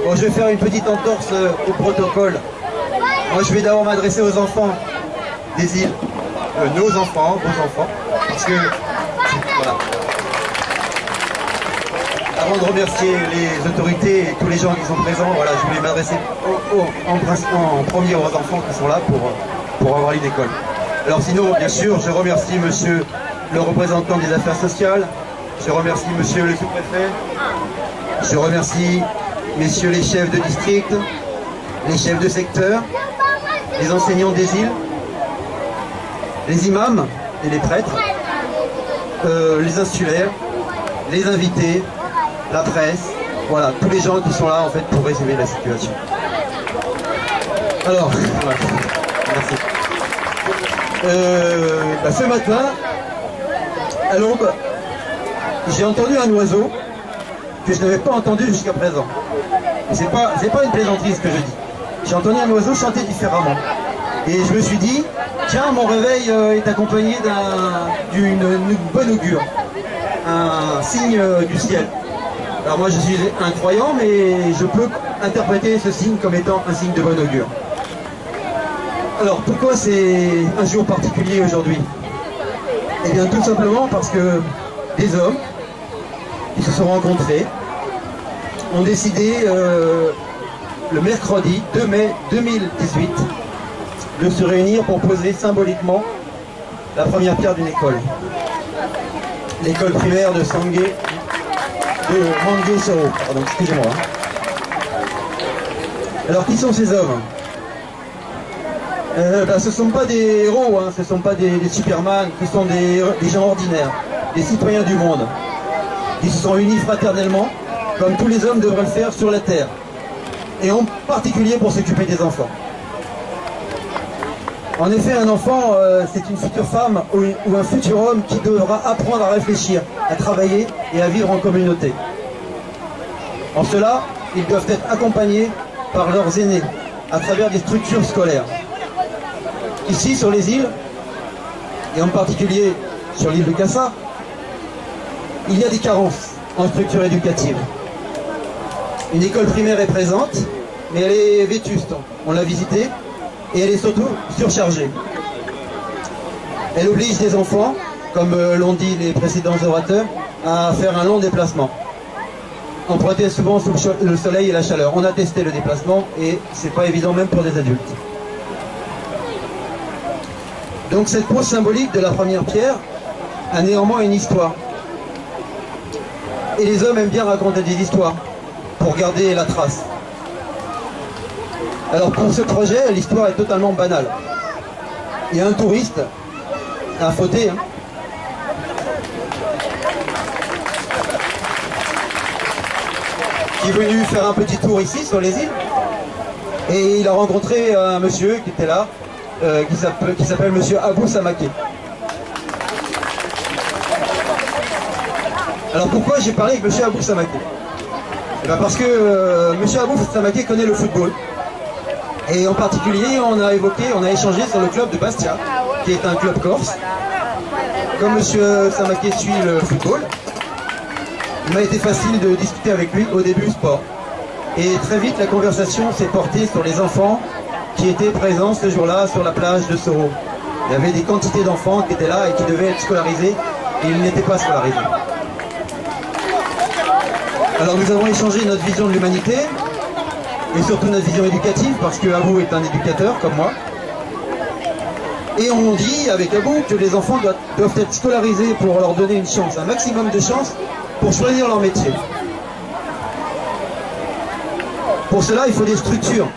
Bon, je vais faire une petite entorse au protocole. Moi, je vais d'abord m'adresser aux enfants des îles. Nos enfants, vos enfants. Parce que, voilà. Avant de remercier les autorités et tous les gens qui sont présents, voilà, je voulais m'adresser en premier aux enfants qui sont là pour avoir une école. Alors sinon, bien sûr, je remercie monsieur le représentant des affaires sociales, je remercie monsieur le sous-préfet, je remercie messieurs les chefs de district, les chefs de secteur, les enseignants des îles, les imams et les prêtres, les insulaires, les invités, la presse, voilà, tous les gens qui sont là en fait pour résumer la situation. Alors, voilà. Merci. Ce matin, à l'aube, j'ai entendu un oiseau que je n'avais pas entendu jusqu'à présent. C'est pas une plaisanterie ce que je dis. J'ai entendu un oiseau chanter différemment. Et je me suis dit, tiens, mon réveil est accompagné d'une bonne augure, un signe du ciel. Alors moi je suis un croyant, mais je peux interpréter ce signe comme étant un signe de bonne augure. Alors pourquoi c'est un jour particulier aujourd'hui? Eh bien tout simplement parce que des hommes qui se sont rencontrés ont décidé le mercredi 2 mai 2018 de se réunir pour poser symboliquement la première pierre d'une école. L'école primaire de Sangé, de Mangué-Soro, pardon, excusez-moi. Alors qui sont ces hommes? Ce ne sont pas des héros, hein, ce ne sont pas des Superman, ce sont des gens ordinaires, des citoyens du monde, qui se sont unis fraternellement, comme tous les hommes devraient le faire sur la terre, et en particulier pour s'occuper des enfants. En effet, un enfant, c'est une future femme ou un futur homme qui devra apprendre à réfléchir, à travailler et à vivre en communauté. En cela, ils doivent être accompagnés par leurs aînés, à travers des structures scolaires. Ici, sur les îles, et en particulier sur l'île de Cassa, il y a des carences en structure éducative. Une école primaire est présente, mais elle est vétuste. On l'a visitée. Et elle est surtout surchargée. Elle oblige les enfants, comme l'ont dit les précédents orateurs, à faire un long déplacement. Emprunté souvent sous le soleil et la chaleur. On a testé le déplacement et c'est pas évident même pour des adultes. Donc cette pose symbolique de la première pierre a néanmoins une histoire. Et les hommes aiment bien raconter des histoires pour garder la trace. Alors pour ce projet, l'histoire est totalement banale. Il y a un touriste, un fauté, hein, qui est venu faire un petit tour ici sur les îles, et il a rencontré un monsieur qui était là, qui s'appelle monsieur Abou Samaké. Alors pourquoi j'ai parlé avec monsieur Abou Samaké? Eh bien parce que monsieur Abou Samaké connaît le football. Et en particulier, on a échangé sur le club de Bastia, qui est un club corse. Comme M. Samaké suit le football, il m'a été facile de discuter avec lui au début sport. Et très vite, la conversation s'est portée sur les enfants qui étaient présents ce jour-là sur la plage de Soro. Il y avait des quantités d'enfants qui étaient là et qui devaient être scolarisés, et ils n'étaient pas scolarisés. Alors nous avons échangé notre vision de l'humanité, et surtout notre vision éducative, parce que Abou est un éducateur comme moi. Et on dit avec Abou que les enfants doivent être scolarisés pour leur donner une chance, un maximum de chance pour choisir leur métier. Pour cela, il faut des structures,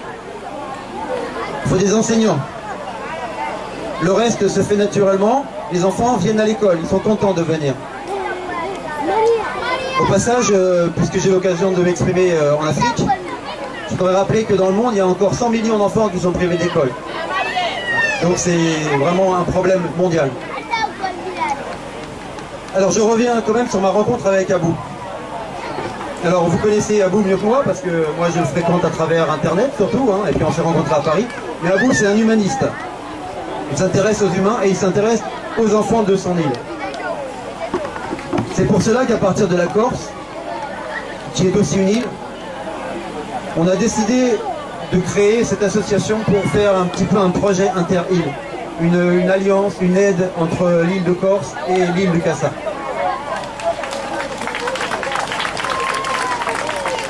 il faut des enseignants. Le reste se fait naturellement, les enfants viennent à l'école, ils sont contents de venir. Au passage, puisque j'ai l'occasion de m'exprimer en Afrique, je voudrais rappeler que dans le monde, il y a encore 100 millions d'enfants qui sont privés d'école. Donc c'est vraiment un problème mondial. Alors je reviens quand même sur ma rencontre avec Abou. Alors vous connaissez Abou mieux que moi, parce que moi je le fréquente à travers Internet surtout, hein, et puis on s'est rencontrés à Paris. Mais Abou c'est un humaniste. Il s'intéresse aux humains et il s'intéresse aux enfants de son île. C'est pour cela qu'à partir de la Corse, qui est aussi une île, on a décidé de créer cette association pour faire un petit peu un projet inter-île, une alliance, une aide entre l'île de Corse et l'île de Cassa.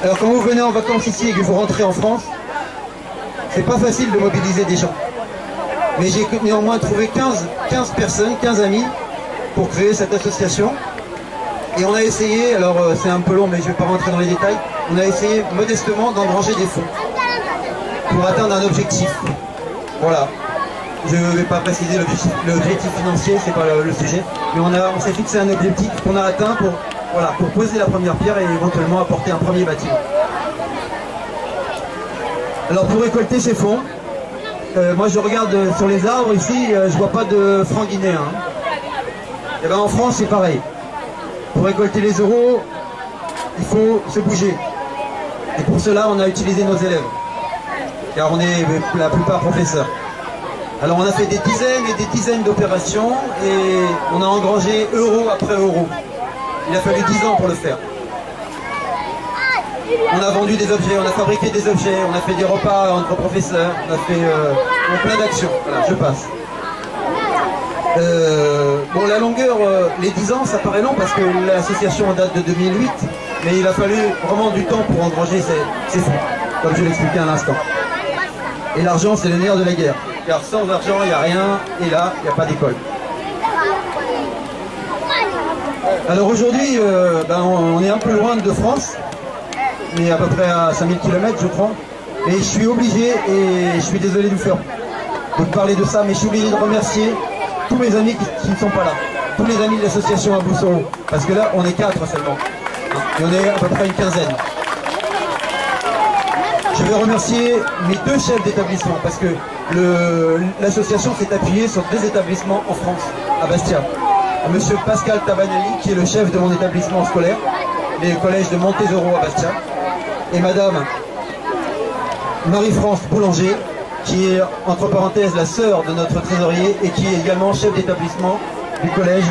Alors quand vous venez en vacances ici et que vous rentrez en France, c'est pas facile de mobiliser des gens. Mais j'ai néanmoins trouvé 15 personnes, 15 amis pour créer cette association. Et on a essayé, alors c'est un peu long mais je ne vais pas rentrer dans les détails, on a essayé modestement d'engranger des fonds pour atteindre un objectif. Voilà. Je ne vais pas préciser l'objectif financier, c'est pas le sujet, mais on s'est fixé un objectif qu'on a atteint pour poser la première pierre et éventuellement apporter un premier bâtiment. Alors pour récolter ces fonds, moi je regarde sur les arbres ici, je vois pas de francs guinéens. Et bien en France c'est pareil. Pour récolter les euros, il faut se bouger. Et pour cela on a utilisé nos élèves, car on est la plupart professeurs. Alors on a fait des dizaines et des dizaines d'opérations et on a engrangé euro après euro. Il a fallu 10 ans pour le faire. On a vendu des objets, on a fabriqué des objets, on a fait des repas entre professeurs, on a fait plein d'actions. Voilà, je passe. Bon, la longueur, les 10 ans, ça paraît long parce que l'association date de 2008, mais il a fallu vraiment du temps pour engranger ces fonds, comme je l'expliquais à l'instant. Et l'argent, c'est le nerf de la guerre, car sans argent, il n'y a rien, et là, il n'y a pas d'école. Alors aujourd'hui, on est un peu loin de France, mais à peu près à 5000 km je crois, et je suis obligé, et je suis désolé de vous parler de ça, mais je suis obligé de remercier tous mes amis qui ne sont pas là, tous les amis de l'association Abou Soro, parce que là on est 4 seulement, et on est à peu près une quinzaine. Je vais remercier mes 2 chefs d'établissement, parce que l'association s'est appuyée sur 2 établissements en France, à Bastia. Monsieur Pascal Tabanelli, qui est le chef de mon établissement scolaire, les collèges de Montesoro à Bastia, et madame Marie-France Boulanger, qui est entre parenthèses la sœur de notre trésorier et qui est également chef d'établissement du collège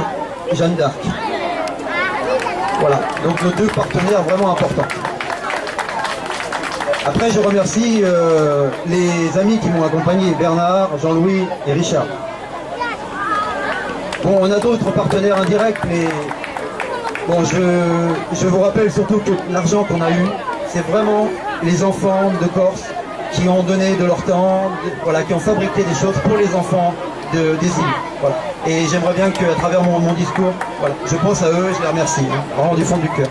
Jeanne d'Arc. Voilà, donc nos 2 partenaires vraiment importants. Après je remercie les amis qui m'ont accompagné, Bernard, Jean-Louis et Richard. Bon, on a d'autres partenaires indirects, mais bon, je vous rappelle surtout que l'argent qu'on a eu, c'est vraiment les enfants de Corse qui ont donné de leur temps, voilà, qui ont fabriqué des choses pour les enfants des îles. Voilà. Et j'aimerais bien qu'à travers mon discours, voilà, je pense à eux, je les remercie, hein, vraiment du fond du cœur.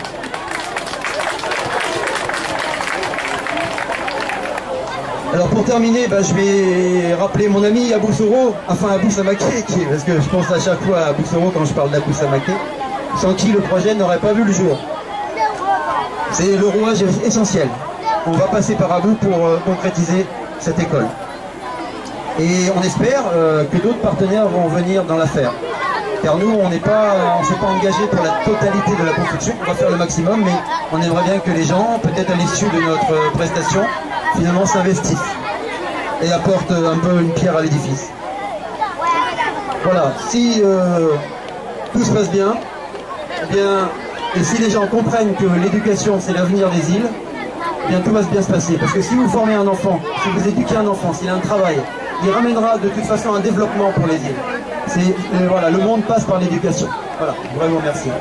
Alors pour terminer, je vais rappeler mon ami Abou Soro, enfin Abou Samaké, parce que je pense à chaque fois à Abou Soro quand je parle d'Abou Samaké, sans qui le projet n'aurait pas vu le jour. C'est le rouage essentiel. On va passer par Abou pour concrétiser cette école. Et on espère que d'autres partenaires vont venir dans l'affaire. Car nous, on ne s'est pas engagé pour la totalité de la construction, on va faire le maximum, mais on aimerait bien que les gens, peut-être à l'issue de notre prestation, finalement s'investissent et apportent un peu une pierre à l'édifice. Voilà, si tout se passe bien, eh bien, et si les gens comprennent que l'éducation c'est l'avenir des îles, eh bien tout va bien se passer. Parce que si vous formez un enfant, si vous éduquez un enfant, s'il a un travail, il ramènera de toute façon un développement pour les îles. Voilà, le monde passe par l'éducation. Voilà, je voudrais vous remercier.